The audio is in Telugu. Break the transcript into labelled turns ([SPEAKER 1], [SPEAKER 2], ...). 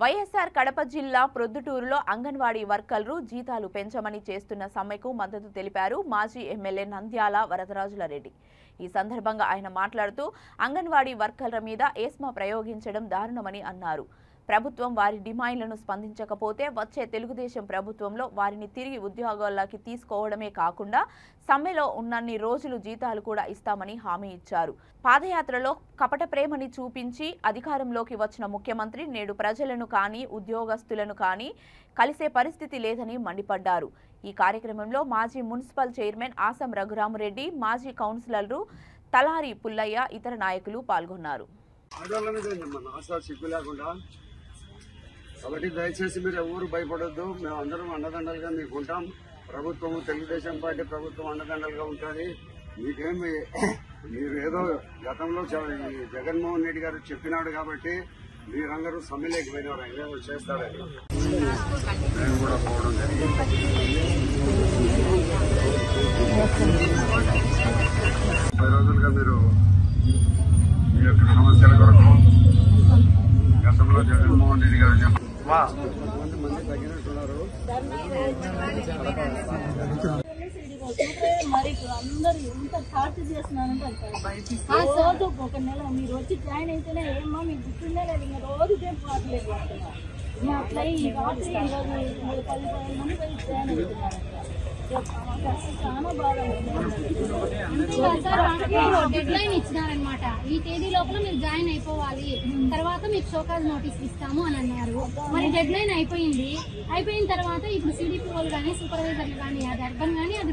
[SPEAKER 1] వైఎస్ఆర్ కడప జిల్లా ప్రొద్దుటూరులో అంగన్వాడీ వర్కర్లు జీతాలు పెంచమని చేస్తున్న సమ్మెకు మద్దతు తెలిపారు మాజీ ఎమ్మెల్యే నంద్యాల వరదరాజులరెడ్డి। ఈ సందర్భంగా ఆయన మాట్లాడుతూ అంగన్వాడీ వర్కర్ల మీద ఏస్మా ప్రయోగించడం దారుణమని అన్నారు। ప్రభుత్వం వారి డిమాండ్లను స్పందించకపోతే వచ్చే తెలుగుదేశం ప్రభుత్వంలో వారిని తిరిగి ఉద్యోగాల్లోకి తీసుకోవడమే కాకుండా సమ్మెలో ఉన్నన్ని రోజులు జీతాలు కూడా ఇస్తామని హామీ ఇచ్చారు। పాదయాత్రలో కపట ప్రేమని చూపించి అధికారంలోకి వచ్చిన ముఖ్యమంత్రి నేడు ప్రజలను కానీ ఉద్యోగస్తులను కానీ కలిసే పరిస్థితి లేదని మండిపడ్డారు। ఈ కార్యక్రమంలో మాజీ మున్సిపల్ చైర్మన్ ఆసం రఘురామరెడ్డి, మాజీ కౌన్సిలర్లు తలారి పుల్లయ్య, ఇతర నాయకులు పాల్గొన్నారు।
[SPEAKER 2] కాబట్టి దయచేసి మీరు ఎవరు భయపడొద్దు, మేము అందరం అండదండలుగా మీకు ఉంటాం। ప్రభుత్వం తెలుగుదేశం పార్టీ ప్రభుత్వం అండదండలుగా ఉంటుంది। మీకేమి మీరు ఏదో గతంలో జగన్మోహన్ రెడ్డి గారు చెప్పినాడు కాబట్టి మీరందరూ సమ్మెలోకి పోయినారు, ఏదో చేస్తారని నేను కూడా పోవడం జరిగింది। 30 రోజులుగా మీరు మీ యొక్క సమస్యల కొరకు గతంలో జగన్మోహన్ రెడ్డి గారు చెప్పారు। మంది తగ్గినట్టున్నారు
[SPEAKER 3] మరి అందరు ఎంత ఛార్జ్ చేస్తున్నారంటే ఆ రోజు ఒక నెల మీరు వచ్చి జాయిన్ అయితేనే ఏమో మీకు గుర్తుండే లేదు, ఇంకా రోజు ఏం పాటలేదు అట్లా ఈ రాత్రి ఈరోజు 10-15 మంది పోయి జాయిన్ అవుతున్నారు। చాలా బాగా
[SPEAKER 4] డెడ్ లైన్ ఇచ్చినారనమాట, ఈ తేదీ లోపల మీరు జాయిన్ అయిపోవాలి, తర్వాత మీకు షోకాజ్ నోటీస్ ఇస్తాము అని అన్నారు। మరి డెడ్ లైన్ అయిపోయిన తర్వాత ఇప్పుడు సిడిపి వాళ్ళు కానీ సూపర్వైజర్లు కానీ అది అర్బన్ కానీ అది